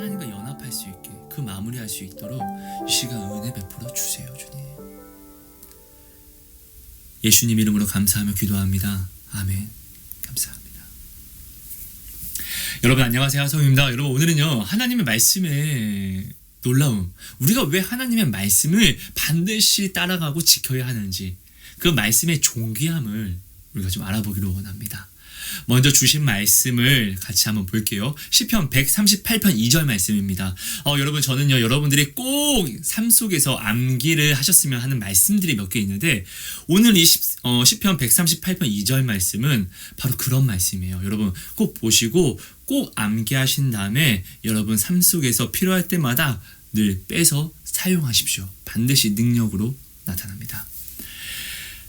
하나님과 연합할 수 있게 그 마무리할 수 있도록 이 시간 은혜 베풀어 주세요, 주님. 예수님 이름으로 감사하며 기도합니다. 아멘. 감사합니다. 여러분 안녕하세요, 하성입니다. 여러분 오늘은요 하나님의 말씀에 놀라움, 우리가 왜 하나님의 말씀을 반드시 따라가고 지켜야 하는지, 그 말씀의 존귀함을 우리가 좀 알아보기로 원합니다. 먼저 주신 말씀을 같이 한번 볼게요. 시편 138편 2절 말씀입니다. 여러분 저는요 여러분들이 꼭 삶 속에서 암기를 하셨으면 하는 말씀들이 몇 개 있는데, 오늘 이 시편 138편 2절 말씀은 바로 그런 말씀이에요. 여러분 꼭 보시고 꼭 암기하신 다음에 여러분 삶 속에서 필요할 때마다 늘 빼서 사용하십시오. 반드시 능력으로 나타납니다.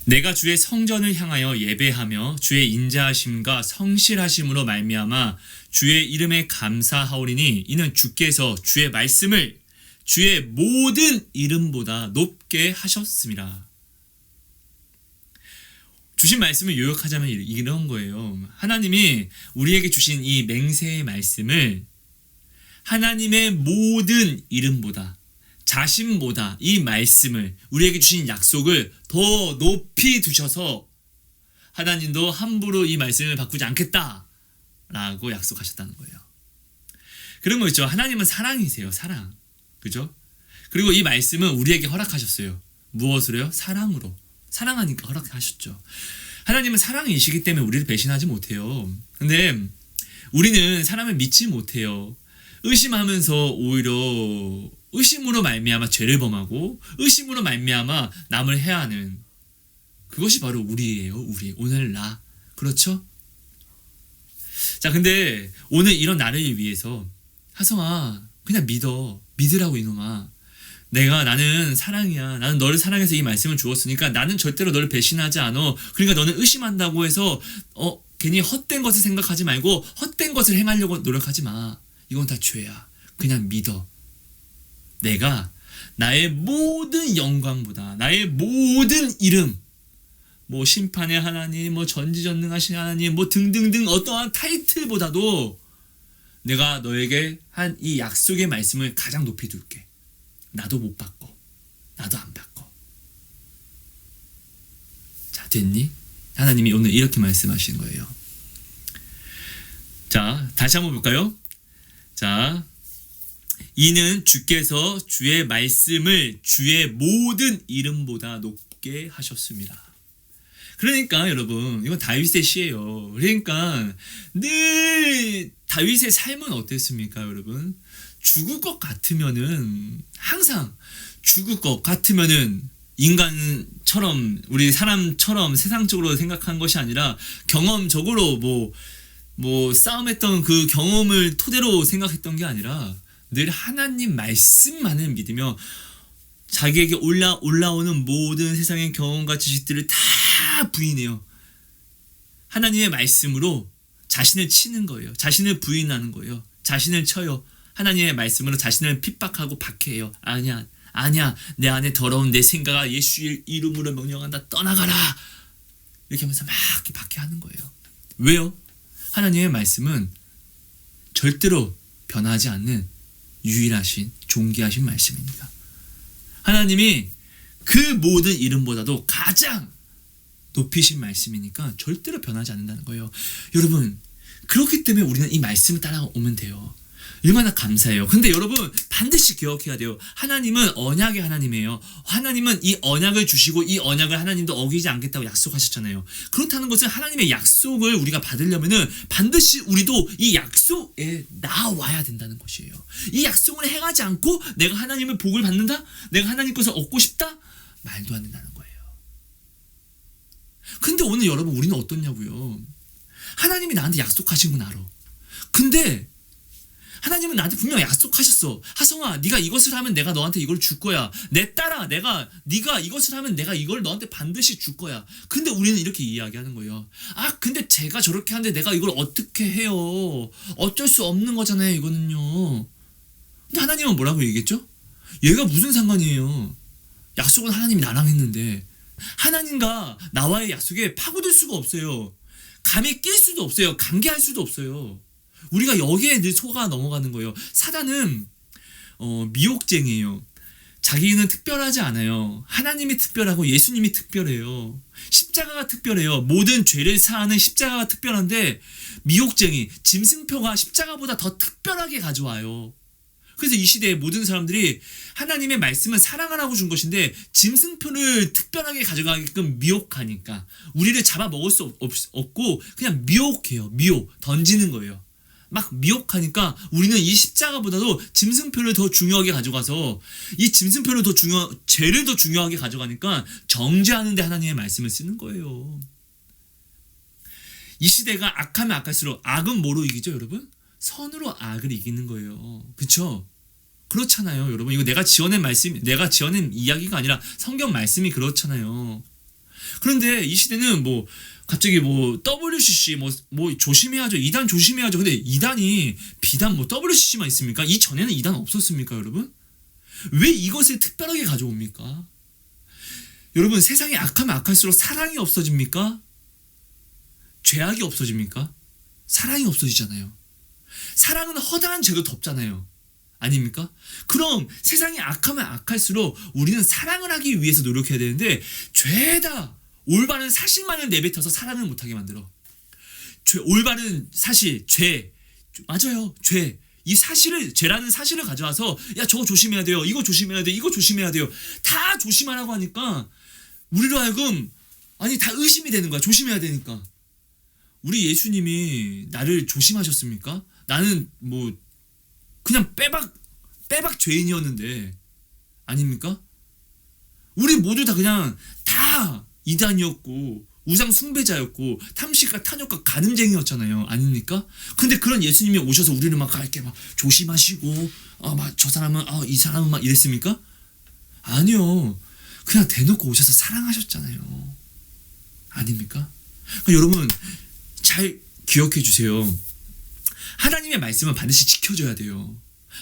내가 주의 성전을 향하여 예배하며 주의 인자하심과 성실하심으로 말미암아 주의 이름에 감사하오리니 이는 주께서 주의 말씀을 주의 모든 이름보다 높게 하셨습니다. 주신 말씀을 요약하자면 이런 거예요. 하나님이 우리에게 주신 이 맹세의 말씀을 하나님의 모든 이름보다, 자신보다 이 말씀을, 우리에게 주신 약속을 더 높이 두셔서 하나님도 함부로 이 말씀을 바꾸지 않겠다라고 약속하셨다는 거예요. 그런 거 있죠. 하나님은 사랑이세요. 사랑. 그죠? 그리고 이 말씀은 우리에게 허락하셨어요. 무엇으로요? 사랑으로. 사랑하니까 허락하셨죠. 하나님은 사랑이시기 때문에 우리를 배신하지 못해요. 근데 우리는 사람을 믿지 못해요. 의심하면서 오히려 의심으로 말미암아 죄를 범하고 의심으로 말미암아 남을 해하는, 그것이 바로 우리예요. 우리 오늘 나. 그렇죠? 자, 근데 오늘 이런 나를 위해서 하성아 그냥 믿으라고 이놈아. 나는 사랑이야. 나는 너를 사랑해서 이 말씀을 주었으니까 나는 절대로 너를 배신하지 않아. 그러니까 너는 의심한다고 해서 괜히 헛된 것을 생각하지 말고 헛된 것을 행하려고 노력하지 마. 이건 다 죄야. 그냥 믿어. 내가 나의 모든 영광보다, 나의 모든 이름, 뭐 심판의 하나님, 뭐 전지전능하신 하나님, 뭐 등등등 어떠한 타이틀보다도 내가 너에게 한 이 약속의 말씀을 가장 높이 둘게. 나도 못 받고 나도 안 받고. 자, 됐니? 하나님이 오늘 이렇게 말씀하시는 거예요. 자, 다시 한번 볼까요? 자, 이는 주께서 주의 말씀을 주의 모든 이름보다 높게 하셨습니다. 그러니까 여러분 이건 다윗의 시예요. 그러니까 늘 다윗의 삶은 어땠습니까, 여러분? 죽을 것 같으면은, 항상 죽을 것 같으면은 인간처럼, 우리 사람처럼 세상적으로 생각한 것이 아니라 경험적으로 뭐 싸움했던 그 경험을 토대로 생각했던 게 아니라 늘 하나님 말씀만을 믿으며 자기에게 올라오는 모든 세상의 경험과 지식들을 다 부인해요. 하나님의 말씀으로 자신을 치는 거예요. 자신을 부인하는 거예요. 자신을 쳐요. 하나님의 말씀으로 자신을 핍박하고 박해해요. 아니야. 내 안에 더러운 내 생각아 예수의 이름으로 명령한다. 떠나가라. 이렇게 하면서 막 이렇게 박해하는 거예요. 왜요? 하나님의 말씀은 절대로 변하지 않는 유일하신 존귀하신 말씀입니다. 하나님이 그 모든 이름보다도 가장 높이신 말씀이니까 절대로 변하지 않는다는 거예요. 여러분, 그렇기 때문에 우리는 이 말씀을 따라오면 돼요. 얼마나 감사해요. 근데 여러분 반드시 기억해야 돼요. 하나님은 언약의 하나님이에요. 하나님은 이 언약을 주시고 이 언약을 하나님도 어기지 않겠다고 약속하셨잖아요. 그렇다는 것은 하나님의 약속을 우리가 받으려면은 반드시 우리도 이 약속에 나와야 된다는 것이에요. 이 약속을 행하지 않고 내가 하나님의 복을 받는다? 내가 하나님 것을 얻고 싶다? 말도 안 된다는 거예요. 근데 오늘 여러분 우리는 어떻냐고요? 하나님이 나한테 약속하신 건 알아. 근데 하나님은 나한테 분명 약속하셨어. 하성아, 네가 이것을 하면 내가 너한테 이걸 줄 거야. 내 딸아, 네가 이것을 하면 내가 이걸 너한테 반드시 줄 거야. 근데 우리는 이렇게 이야기하는 거예요. 근데 제가 저렇게 하는데 내가 이걸 어떻게 해요? 어쩔 수 없는 거잖아요, 이거는요. 근데 하나님은 뭐라고 얘기했죠? 얘가 무슨 상관이에요? 약속은 하나님이 나랑 했는데 하나님과 나와의 약속에 파고들 수가 없어요. 감히 낄 수도 없어요. 관계할 수도 없어요. 우리가 여기에 늘 속아 넘어가는 거예요. 사단은 미혹쟁이에요. 자기는 특별하지 않아요. 하나님이 특별하고 예수님이 특별해요. 십자가가 특별해요. 모든 죄를 사하는 십자가가 특별한데 미혹쟁이, 짐승표가 십자가보다 더 특별하게 가져와요. 그래서 이 시대의 모든 사람들이 하나님의 말씀은 사랑을 하고 준 것인데 짐승표를 특별하게 가져가게끔 미혹하니까 우리를 잡아먹을 수 없고 그냥 미혹해요. 던지는 거예요. 막 미혹하니까 우리는 이 십자가보다도 짐승표를 더 중요하게 가져가서 이 짐승표를 죄를 더 중요하게 가져가니까 정죄하는 데 하나님의 말씀을 쓰는 거예요. 이 시대가 악하면 악할수록 악은 뭐로 이기죠, 여러분? 선으로 악을 이기는 거예요. 그쵸? 그렇잖아요, 여러분. 이거 내가 지어낸 이야기가 아니라 성경 말씀이 그렇잖아요. 그런데 이 시대는 갑자기 WCC 조심해야죠. 이단 조심해야죠. 근데 이단이 비단 WCC만 있습니까? 이 전에는 이단 없었습니까, 여러분? 왜 이것을 특별하게 가져옵니까? 여러분, 세상이 악하면 악할수록 사랑이 없어집니까? 죄악이 없어집니까? 사랑이 없어지잖아요. 사랑은 허다한 죄도 덮잖아요. 아닙니까? 그럼 세상이 악하면 악할수록 우리는 사랑을 하기 위해서 노력해야 되는데 죄다 올바른 사실만을 내뱉어서 사랑을 못하게 만들어. 올바른 사실, 맞아요. 이 사실을, 죄라는 사실을 가져와서 야, 저거 조심해야 돼요. 이거 조심해야 돼. 이거 조심해야 돼요. 다 조심하라고 하니까 우리로 하여금 다 의심이 되는 거야. 조심해야 되니까. 우리 예수님이 나를 조심하셨습니까? 나는 그냥 빼박 죄인이었는데 아닙니까? 우리 모두 다 그냥 다 이단이었고 우상 숭배자였고 탐식과 탐욕과 가늠쟁이였잖아요. 아닙니까? 근데 그런 예수님이 오셔서 우리를 이렇게 조심하시고 저 사람은 이 사람은 막 이랬습니까? 아니요. 그냥 대놓고 오셔서 사랑하셨잖아요. 아닙니까? 그러니까 여러분 잘 기억해 주세요. 하나님의 말씀은 반드시 지켜줘야 돼요.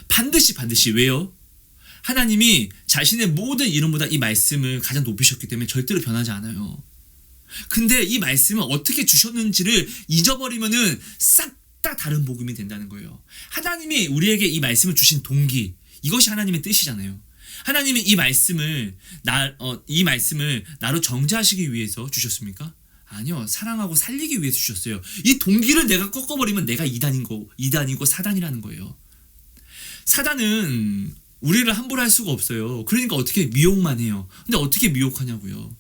반드시. 왜요? 하나님이 자신의 모든 이름보다 이 말씀을 가장 높이셨기 때문에 절대로 변하지 않아요. 근데 이 말씀을 어떻게 주셨는지를 잊어버리면은 싹 다 다른 복음이 된다는 거예요. 하나님이 우리에게 이 말씀을 주신 동기, 이것이 하나님의 뜻이잖아요. 하나님이 이 말씀을 나로 정죄하시기 위해서 주셨습니까? 아니요. 사랑하고 살리기 위해서 주셨어요. 이 동기를 내가 꺾어버리면 내가 이단이고 사단이라는 거예요. 사단은 우리를 함부로 할 수가 없어요. 그러니까 어떻게 미혹만 해요. 근데 어떻게 미혹하냐고요.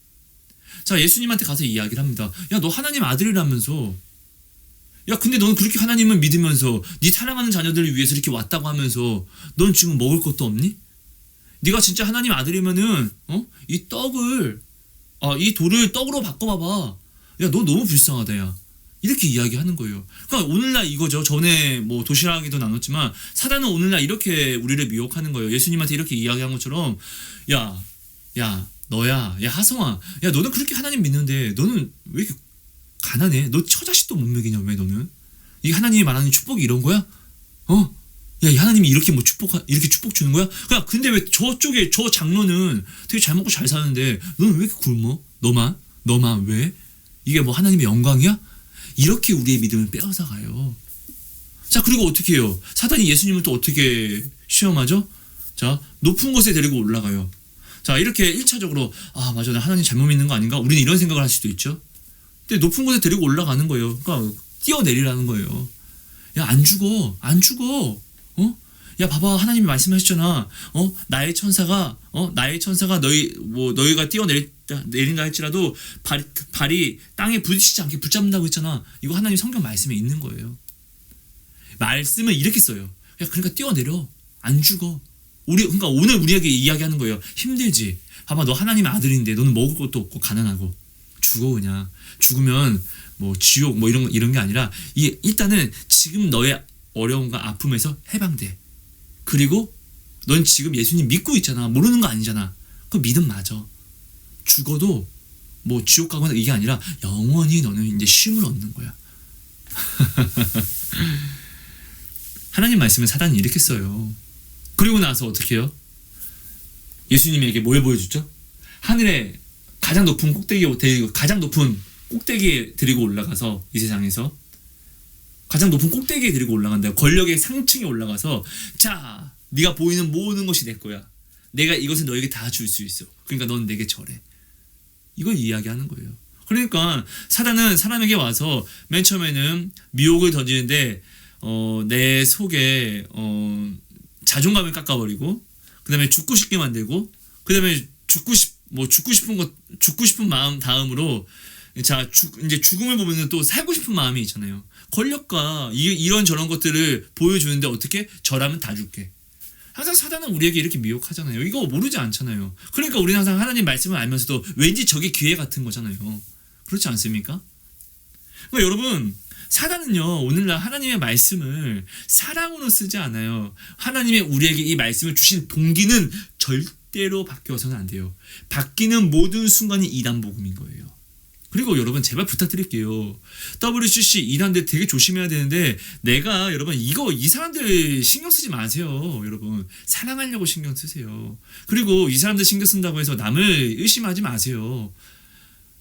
자, 예수님한테 가서 이야기를 합니다. 야, 너 하나님 아들이라면서. 야, 근데 넌 그렇게 하나님을 믿으면서 네 사랑하는 자녀들을 위해서 이렇게 왔다고 하면서 넌 지금 먹을 것도 없니? 네가 진짜 하나님 아들이면은 이 돌을 떡으로 바꿔봐봐. 야, 너 너무 불쌍하다, 야. 이렇게 이야기하는 거예요. 그러니까 오늘날 이거죠. 전에 도시락에도 나눴지만 사단은 오늘날 이렇게 우리를 미혹하는 거예요. 예수님한테 이렇게 이야기한 것처럼 야 너야, 야 하성아, 야 너는 그렇게 하나님 믿는데 너는 왜 이렇게 가난해? 너 처자식도 못 먹이냐? 왜 너는? 이 하나님이 말하는 축복이 이런 거야? 야, 이 하나님이 이렇게 이렇게 축복 주는 거야? 그냥 근데 왜 저쪽에 저 장로는 되게 잘 먹고 잘 사는데 너는 왜 이렇게 굶어? 너만 왜? 이게 하나님의 영광이야? 이렇게 우리의 믿음을 빼앗아가요. 자, 그리고 어떻게 해요? 사단이 예수님을 또 어떻게 시험하죠? 자, 높은 곳에 데리고 올라가요. 자, 이렇게 1차적으로 맞아, 나 하나님 잘못 믿는 거 아닌가? 우리는 이런 생각을 할 수도 있죠. 근데 높은 곳에 데리고 올라가는 거예요. 그러니까 뛰어내리라는 거예요. 야, 안 죽어. 야, 봐봐, 하나님이 말씀하셨잖아. 나의 천사가 너희가 뛰어내린다 할지라도 발이 땅에 부딪히지 않게 붙잡는다고 했잖아. 이거 하나님 성경 말씀에 있는 거예요. 말씀을 이렇게 써요. 야, 그러니까 뛰어내려. 안 죽어. 그러니까 오늘 우리에게 이야기하는 거예요. 힘들지. 봐봐, 너 하나님의 아들인데 너는 먹을 것도 없고 가난하고 죽어. 그냥 죽으면 지옥 이런 게 아니라 일단은 지금 너의 어려움과 아픔에서 해방돼. 그리고 넌 지금 예수님 믿고 있잖아. 모르는 거 아니잖아. 그 믿음 맞아. 죽어도 지옥 가거나 이게 아니라 영원히 너는 이제 쉼을 얻는 거야. 하나님 말씀은 사단이 이렇게 써요. 그리고 나서 어떻게 해요? 예수님에게 뭘 보여주죠? 하늘에 가장 높은 꼭대기에 데리고 올라가서 이 세상에서 가장 높은 꼭대기에 데리고 올라간다. 권력의 상층에 올라가서 자, 네가 보이는 모든 것이 내 거야. 내가 이것을 너에게 다 줄 수 있어. 그러니까 넌 내게 절해. 이걸 이야기하는 거예요. 그러니까 사단은 사람에게 와서 맨 처음에는 미혹을 던지는데 내 속에 자존감을 깎아버리고, 그 다음에 죽고 싶게 만들고, 그 다음에 죽고 싶은 마음 다음으로 이제 죽음을 보면은 또 살고 싶은 마음이 있잖아요. 권력과 이런 저런 것들을 보여주는데 어떻게 절하면 다 줄게. 항상 사단은 우리에게 이렇게 미혹하잖아요. 이거 모르지 않잖아요. 그러니까 우리는 항상 하나님 말씀을 알면서도 왠지 저게 기회 같은 거잖아요. 그렇지 않습니까? 그러니까 여러분, 사단은요, 오늘날 하나님의 말씀을 사랑으로 쓰지 않아요. 하나님의 우리에게 이 말씀을 주신 동기는 절대로 바뀌어서는 안 돼요. 바뀌는 모든 순간이 이단 복음인 거예요. 그리고 여러분, 제발 부탁드릴게요. WCC 이단들 되게 조심해야 되는데, 여러분, 이 사람들 신경 쓰지 마세요. 여러분, 사랑하려고 신경 쓰세요. 그리고 이 사람들 신경 쓴다고 해서 남을 의심하지 마세요.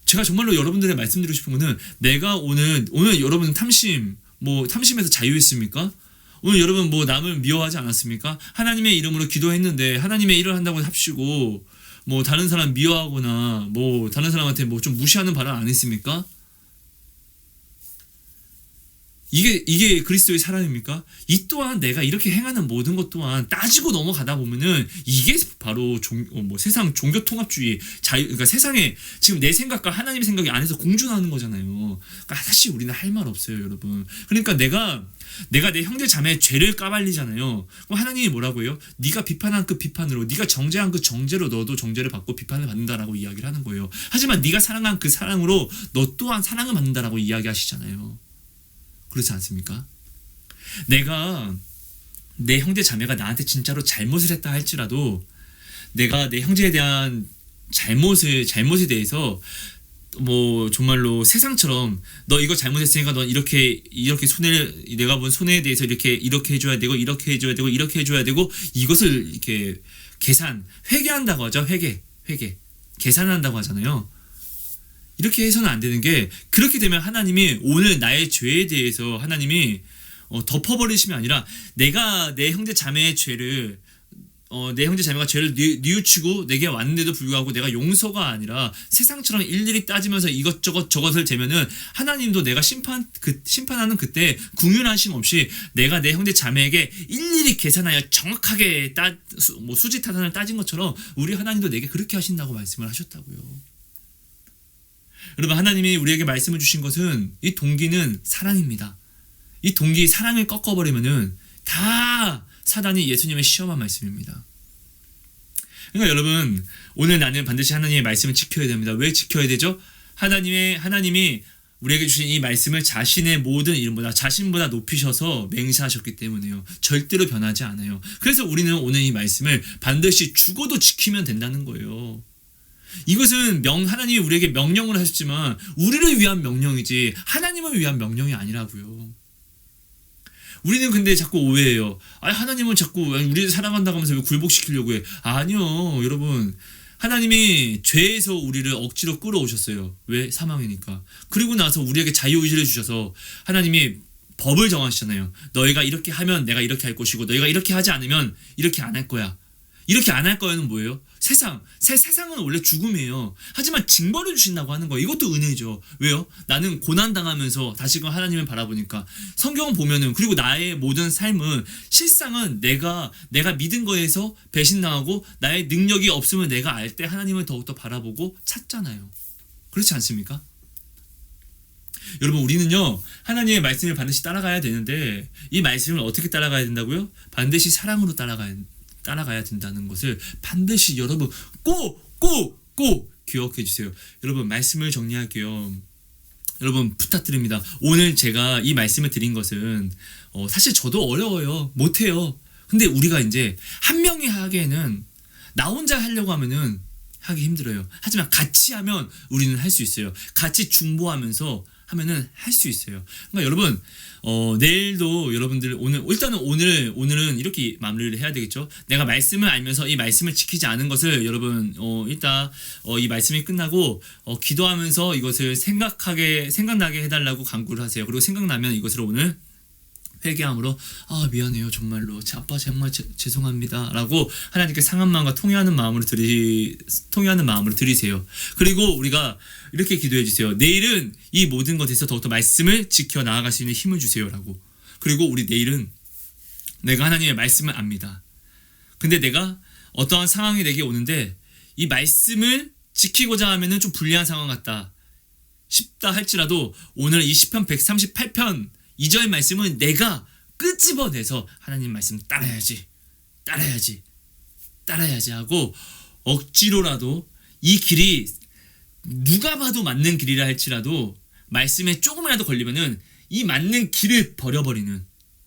제가 정말로 여러분들의 말씀드리고 싶은 거는, 내가 오늘 여러분 탐심에서 자유했습니까? 오늘 여러분 남을 미워하지 않았습니까? 하나님의 이름으로 기도했는데 하나님의 일을 한다고 합시고 다른 사람 미워하거나 다른 사람한테 좀 무시하는 발언 안 했습니까? 이게 그리스도의 사랑입니까? 이 또한 내가 이렇게 행하는 모든 것 또한 따지고 넘어가다 보면은 이게 바로 세상 종교 통합주의 그러니까 세상에 지금 내 생각과 하나님의 생각이 안에서 공존하는 거잖아요. 그러니까 사실 우리는 할 말 없어요, 여러분. 그러니까 내가 내 형제 자매의 죄를 까발리잖아요. 그럼 하나님이 뭐라고 해요? 네가 비판한 그 비판으로, 네가 정죄한 그 정죄로 너도 정죄를 받고 비판을 받는다라고 이야기를 하는 거예요. 하지만 네가 사랑한 그 사랑으로 너 또한 사랑을 받는다라고 이야기하시잖아요. 그렇지 않습니까? 내가 내 형제 자매가 나한테 진짜로 잘못을 했다 할지라도 내가 내 형제에 대한 잘못에 대해서 정말로 세상처럼 너 이거 잘못했으니까 넌 이렇게 내가 본 손해에 대해서 이렇게 해줘야 되고 이렇게 해줘야 되고 이렇게 해줘야 되고 이것을 이렇게 회계한다고 하죠. 회계 계산한다고 하잖아요. 이렇게 해서는 안 되는 게, 그렇게 되면 하나님이 오늘 나의 죄에 대해서 하나님이 덮어버리심이 아니라 내가 내 형제 자매의 죄를 내 형제 자매가 죄를 뉘우치고 내게 왔는데도 불구하고 내가 용서가 아니라 세상처럼 일일이 따지면서 이것저것 저것을 재면은 하나님도 내가 심판하는 그때 궁휼하심 없이 내가 내 형제 자매에게 일일이 계산하여 정확하게 수지 타산을 따진 것처럼 우리 하나님도 내게 그렇게 하신다고 말씀을 하셨다고요. 여러분, 하나님이 우리에게 말씀을 주신 것은 이 동기는 사랑입니다. 이 동기 사랑을 꺾어버리면은 다 사단이 예수님의 시험한 말씀입니다. 그러니까 여러분, 오늘 나는 반드시 하나님의 말씀을 지켜야 됩니다. 왜 지켜야 되죠? 하나님이 우리에게 주신 이 말씀을 자신의 모든 이름보다 자신보다 높이셔서 맹세하셨기 때문에요. 절대로 변하지 않아요. 그래서 우리는 오늘 이 말씀을 반드시 죽어도 지키면 된다는 거예요. 이것은 하나님이 우리에게 명령을 하셨지만 우리를 위한 명령이지 하나님을 위한 명령이 아니라고요. 우리는 근데 자꾸 오해해요. 하나님은 자꾸 우리를 사랑한다고 하면서 왜 굴복시키려고 해? 아니요, 여러분. 하나님이 죄에서 우리를 억지로 끌어오셨어요. 왜? 사망이니까. 그리고 나서 우리에게 자유의지를 주셔서 하나님이 법을 정하시잖아요. 너희가 이렇게 하면 내가 이렇게 할 것이고 너희가 이렇게 하지 않으면 이렇게 안 할 거야. 이렇게 안 할 거야는 뭐예요? 세상은 원래 죽음이에요. 하지만 징벌을 주신다고 하는 거예요. 이것도 은혜죠. 왜요? 나는 고난당하면서 다시금 하나님을 바라보니까 성경 보면은, 그리고 나의 모든 삶은 실상은 내가 믿은 거에서 배신당하고 나의 능력이 없으면 내가 알 때 하나님을 더욱더 바라보고 찾잖아요. 그렇지 않습니까? 여러분, 우리는요 하나님의 말씀을 반드시 따라가야 되는데 이 말씀을 어떻게 따라가야 된다고요? 반드시 사랑으로 따라가야 된다는 것을 반드시 여러분 꼭 기억해 주세요. 여러분, 말씀을 정리할게요. 여러분, 부탁드립니다. 오늘 제가 이 말씀을 드린 것은 사실 저도 어려워요. 못해요. 근데 우리가 이제 한 명이 하기에는, 나 혼자 하려고 하면은 하기 힘들어요. 하지만 같이 하면 우리는 할 수 있어요. 같이 중보하면서 하면은 할 수 있어요. 그러니까 여러분, 내일도 여러분들 오늘은 이렇게 마무리를 해야 되겠죠. 내가 말씀을 알면서 이 말씀을 지키지 않은 것을 여러분 이따 이 말씀이 끝나고 기도하면서 이것을 생각나게 해달라고 간구를 하세요. 그리고 생각나면 이것을 오늘 회개함으로 미안해요 정말로 아빠 정말 죄송합니다 라고 하나님께 상한 마음과 통회하는 마음으로 드리세요. 그리고 우리가 이렇게 기도해 주세요. 내일은 이 모든 것에서 더욱더 말씀을 지켜 나아갈 수 있는 힘을 주세요 라고. 그리고 우리 내일은 내가 하나님의 말씀을 압니다. 근데 내가 어떠한 상황이 내게 오는데 이 말씀을 지키고자 하면은 좀 불리한 상황 같다 싶다 할지라도 오늘 이 시편 138편 2절 말씀은 내가 끄집어내서 하나님 말씀 따라야지 하고 억지로라도 이 길이 누가 봐도 맞는 길이라 할지라도 말씀에 조금이라도 걸리면은 이 맞는 길을 버려버리는,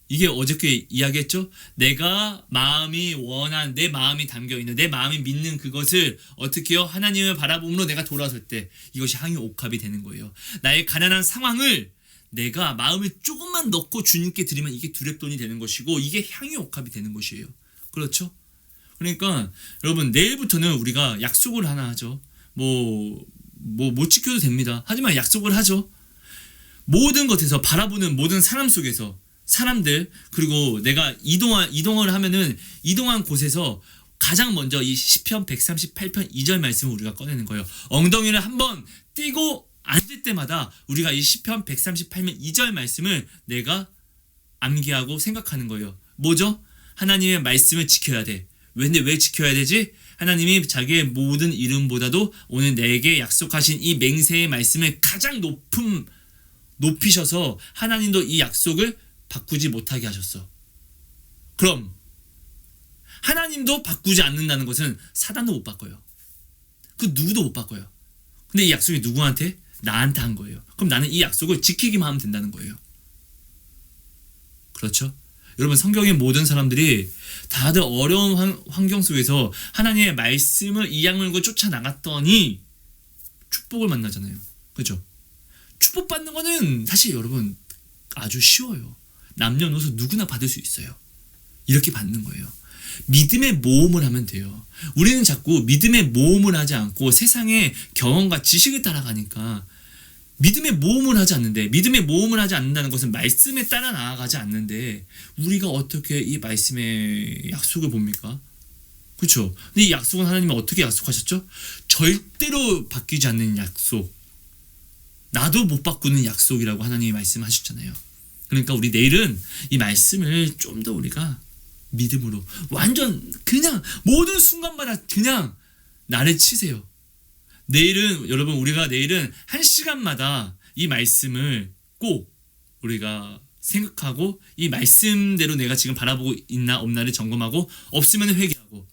이게 어저께 이야기했죠? 내가 마음이 원한, 내 마음이 담겨있는, 내 마음이 믿는 그것을 어떻게 해요? 하나님을 바라봄으로 내가 돌아설 때 이것이 향유옥합이 되는 거예요. 나의 가난한 상황을 내가 마음을 조금만 넣고 주님께 드리면 이게 두렙돈이 되는 것이고 이게 향유옥합이 되는 것이에요. 그렇죠? 그러니까 여러분 내일부터는 우리가 약속을 하나 하죠. 못 지켜도 됩니다. 하지만 약속을 하죠. 모든 것에서 바라보는 모든 사람 속에서 사람들, 그리고 내가 이동을 하면은 이동한 곳에서 가장 먼저 이 시편 138편 2절 말씀을 우리가 꺼내는 거예요. 엉덩이를 한번 띄고 앉을 때마다 우리가 이 시편 138편 2절 말씀을 내가 암기하고 생각하는 거예요. 뭐죠? 하나님의 말씀을 지켜야 돼. 왜 지켜야 되지? 하나님이 자기의 모든 이름보다도 오늘 내게 약속하신 이 맹세의 말씀을 가장 높이셔서 하나님도 이 약속을 바꾸지 못하게 하셨어. 그럼 하나님도 바꾸지 않는다는 것은 사단도 못 바꿔요. 그 누구도 못 바꿔요. 근데 이 약속이 누구한테? 나한테 한 거예요. 그럼 나는 이 약속을 지키기만 하면 된다는 거예요. 그렇죠? 여러분 성경의 모든 사람들이 다들 어려운 환경 속에서 하나님의 말씀을 이악 물고 쫓아나갔더니 축복을 만나잖아요. 그렇죠? 축복받는 거는 사실 여러분 아주 쉬워요. 남녀노소 누구나 받을 수 있어요. 이렇게 받는 거예요. 믿음의 모험을 하면 돼요. 우리는 자꾸 믿음의 모험을 하지 않고 세상의 경험과 지식을 따라가니까 믿음의 모험을 하지 않는데, 믿음의 모험을 하지 않는다는 것은 말씀에 따라 나아가지 않는데 우리가 어떻게 이 말씀의 약속을 봅니까? 그렇죠? 근데 이 약속은 하나님이 어떻게 약속하셨죠? 절대로 바뀌지 않는 약속, 나도 못 바꾸는 약속이라고 하나님이 말씀하셨잖아요. 그러니까 우리 내일은 이 말씀을 좀 더 우리가 믿음으로 완전 그냥 모든 순간마다 그냥 나를 치세요. 내일은 여러분 우리가 내일은 1시간마다 이 말씀을 꼭 우리가 생각하고 이 말씀대로 내가 지금 바라보고 있나 없나를 점검하고, 없으면 회개하고,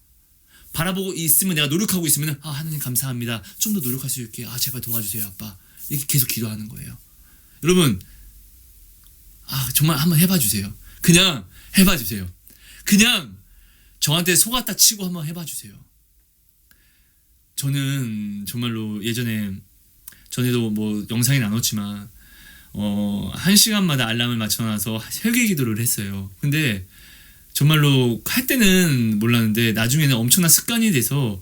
바라보고 있으면 내가 노력하고 있으면 하나님 감사합니다. 좀 더 노력할 수 있게 제발 도와주세요 아빠. 이렇게 계속 기도하는 거예요. 여러분 정말 한번 해봐 주세요. 그냥 해봐 주세요. 그냥 저한테 속았다 치고 한번 해봐 주세요. 저는 정말로 전에도 영상에 나눴지만 1시간마다 알람을 맞춰놔서 회개 기도를 했어요. 근데 정말로 할 때는 몰랐는데 나중에는 엄청난 습관이 돼서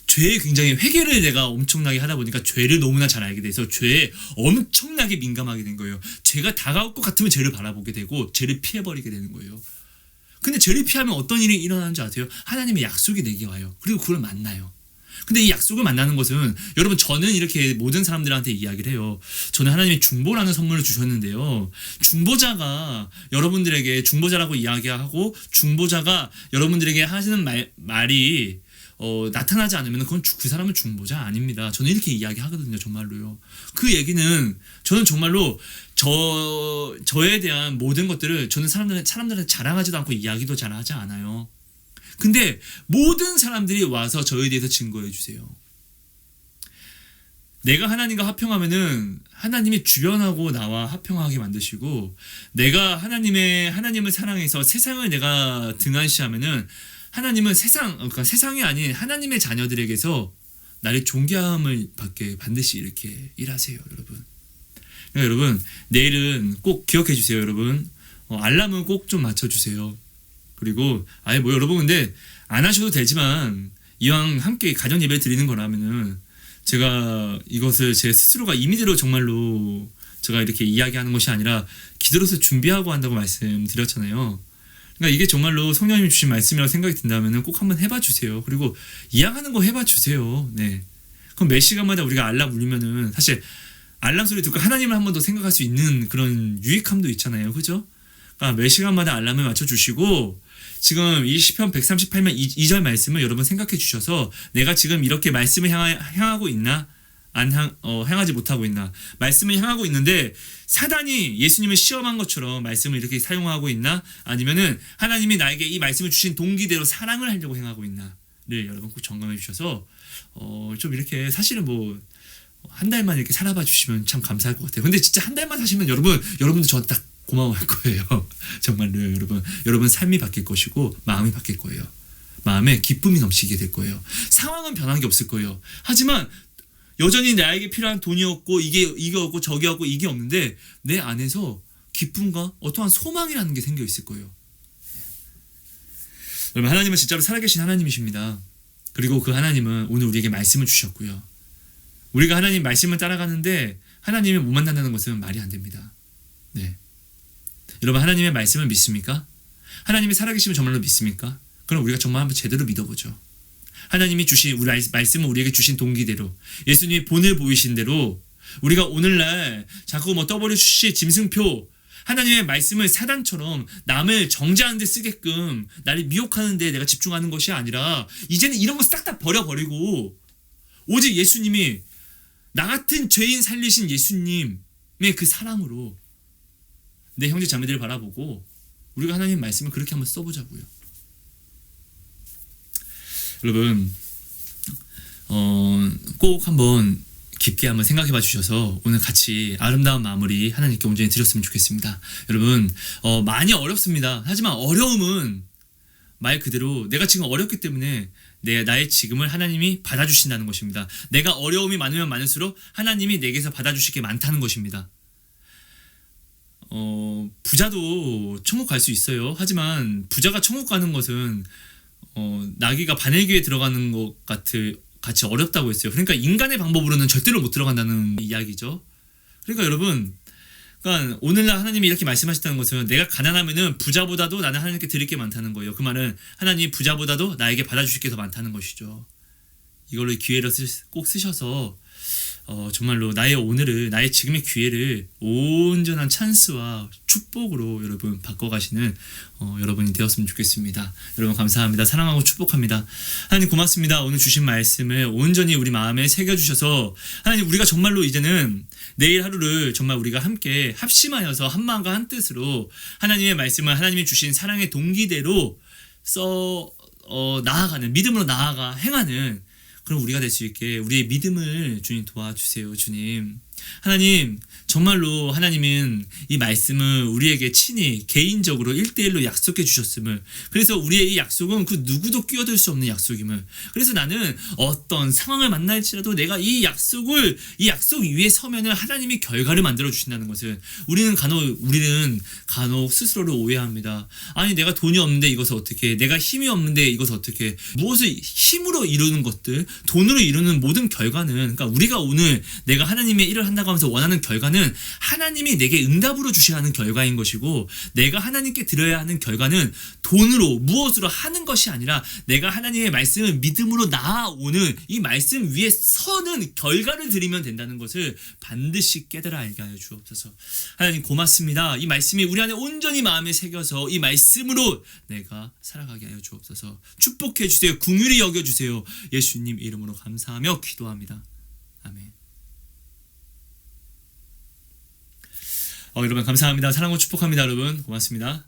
죄에 굉장히 회개를 내가 엄청나게 하다 보니까 죄를 너무나 잘 알게 돼서 죄에 엄청나게 민감하게 된 거예요. 죄가 다가올 것 같으면 죄를 바라보게 되고 죄를 피해버리게 되는 거예요. 근데 죄를 피하면 어떤 일이 일어나는지 아세요? 하나님의 약속이 내게 와요. 그리고 그걸 만나요. 근데 이 약속을 만나는 것은 여러분 저는 이렇게 모든 사람들한테 이야기를 해요. 저는 하나님이 중보라는 선물을 주셨는데요. 중보자가 여러분들에게 중보자라고 이야기하고 중보자가 여러분들에게 하시는 말이 나타나지 않으면 그건 그 사람은 중보자 아닙니다. 저는 이렇게 이야기하거든요. 정말로요. 그 얘기는 저는 정말로 저에 대한 모든 것들을 저는 사람들한테 자랑하지도 않고 이야기도 잘 하지 않아요. 근데 모든 사람들이 와서 저에 대해서 증거해 주세요. 내가 하나님과 화평하면은 하나님이 주변하고 나와 화평하게 만드시고, 내가 하나님을 사랑해서 세상을 내가 등한시하면은 하나님은 세상이 아닌 하나님의 자녀들에게서 나를 존귀함을 받게 반드시 이렇게 일하세요, 여러분. 그러니까 여러분 내일은 꼭 기억해 주세요, 여러분. 알람은 꼭 좀 맞춰 주세요. 그리고 여러분 근데 안 하셔도 되지만 이왕 함께 가정 예배를 드리는 거라면은 제가 이것을 제 스스로가 임의대로 정말로 제가 이렇게 이야기하는 것이 아니라 기도로서 준비하고 한다고 말씀드렸잖아요. 그러니까 이게 정말로 성령님이 주신 말씀이라고 생각이 든다면 꼭 한번 해봐 주세요. 그리고 이야기하는 거 해봐 주세요. 네. 그럼 매 시간마다 우리가 알람 울리면은 사실 알람 소리 듣고 하나님을 한 번 더 생각할 수 있는 그런 유익함도 있잖아요. 그죠? 그러니까 매 시간마다 알람을 맞춰 주시고 지금 이 시편 138면 2절 말씀을 여러분 생각해 주셔서 내가 지금 이렇게 말씀을 향하고 있나? 향하지 못하고 있나? 말씀을 향하고 있는데 사단이 예수님을 시험한 것처럼 말씀을 이렇게 사용하고 있나? 아니면은 하나님이 나에게 이 말씀을 주신 동기대로 사랑을 하려고 행하고 있나를 여러분 꼭 점검해 주셔서 좀 이렇게 사실은 뭐 한 달만 이렇게 살아봐 주시면 참 감사할 것 같아요. 근데 진짜 한 달만 사시면 여러분도 저 딱 고마워할 거예요. 정말로 여러분 삶이 바뀔 것이고 마음이 바뀔 거예요. 마음에 기쁨이 넘치게 될 거예요. 상황은 변한 게 없을 거예요. 하지만 여전히 나에게 필요한 돈이 없고 이게 없고 저게 없고 이게 없는데 내 안에서 기쁨과 어떠한 소망이라는 게 생겨 있을 거예요. 여러분 하나님은 진짜로 살아계신 하나님이십니다. 그리고 그 하나님은 오늘 우리에게 말씀을 주셨고요. 우리가 하나님 말씀을 따라가는데 하나님을 못 만난다는 것은 말이 안 됩니다. 네. 여러분 하나님의 말씀을 믿습니까? 하나님이 살아계시면 정말로 믿습니까? 그럼 우리가 정말 한번 제대로 믿어보죠. 하나님이 주신 우리 말씀을 우리에게 주신 동기대로 예수님이 본을 보이신 대로 우리가 오늘날 자꾸 뭐 떠버려 주시 짐승표 하나님의 말씀을 사단처럼 남을 정죄하는 데 쓰게끔 나를 미혹하는 데 내가 집중하는 것이 아니라 이제는 이런 거 싹 다 버려버리고 오직 예수님이 나 같은 죄인 살리신 예수님의 그 사랑으로 내 형제 자매들을 바라보고 우리가 하나님 말씀을 그렇게 한번 써보자고요. 여러분 꼭 한번 깊게 한번 생각해 봐 주셔서 오늘 같이 아름다운 마무리 하나님께 온전히 드렸으면 좋겠습니다. 여러분 많이 어렵습니다. 하지만 어려움은 말 그대로 내가 지금 어렵기 때문에 나의 지금을 하나님이 받아주신다는 것입니다. 내가 어려움이 많으면 많을수록 하나님이 내게서 받아주실 게 많다는 것입니다. 부자도 천국 갈 수 있어요. 하지만 부자가 천국 가는 것은 나귀가 바늘귀에 들어가는 것 같이 어렵다고 했어요. 그러니까 인간의 방법으로는 절대로 못 들어간다는 이야기죠. 그러니까 여러분 그러니까 오늘날 하나님이 이렇게 말씀하셨다는 것은 내가 가난하면은 부자보다도 나는 하나님께 드릴 게 많다는 거예요. 그 말은 하나님이 부자보다도 나에게 받아주실 게 더 많다는 것이죠. 이걸로 기회를 꼭 쓰셔서 정말로 나의 오늘을 나의 지금의 기회를 온전한 찬스와 축복으로 여러분 바꿔가시는 여러분이 되었으면 좋겠습니다. 여러분 감사합니다. 사랑하고 축복합니다. 하나님 고맙습니다. 오늘 주신 말씀을 온전히 우리 마음에 새겨주셔서 하나님 우리가 정말로 이제는 내일 하루를 정말 우리가 함께 합심하여서 한 마음과 한 뜻으로 하나님의 말씀을 하나님이 주신 사랑의 동기대로 나아가는 믿음으로 나아가 행하는 그럼 우리가 될 수 있게 우리의 믿음을 주님 도와주세요. 주님 하나님 정말로 하나님은 이 말씀을 우리에게 친히 개인적으로 1대1로 약속해 주셨음을 그래서 우리의 이 약속은 그 누구도 끼어들 수 없는 약속임을 그래서 나는 어떤 상황을 만날지라도 내가 이 약속 위에 서면은 하나님이 결과를 만들어 주신다는 것을 우리는 간혹 스스로를 오해합니다. 아니 내가 돈이 없는데 이것을 어떻게 해? 내가 힘이 없는데 이것을 어떻게 해? 무엇을 힘으로 이루는 것들 돈으로 이루는 모든 결과는 그러니까 우리가 오늘 내가 하나님의 일을 한다고 하면서 원하는 결과는 하나님이 내게 응답으로 주셔야 하는 결과인 것이고 내가 하나님께 드려야 하는 결과는 돈으로 무엇으로 하는 것이 아니라 내가 하나님의 말씀을 믿음으로 나아오는 이 말씀 위에 서는 결과를 드리면 된다는 것을 반드시 깨달아 알게 하여 주옵소서. 하나님 고맙습니다. 이 말씀이 우리 안에 온전히 마음에 새겨서 이 말씀으로 내가 살아가게 하여 주옵소서. 축복해 주세요. 긍휼히 여겨주세요. 예수님 이름으로 감사하며 기도합니다. 아멘. 여러분 감사합니다. 사랑하고 축복합니다. 여러분 고맙습니다.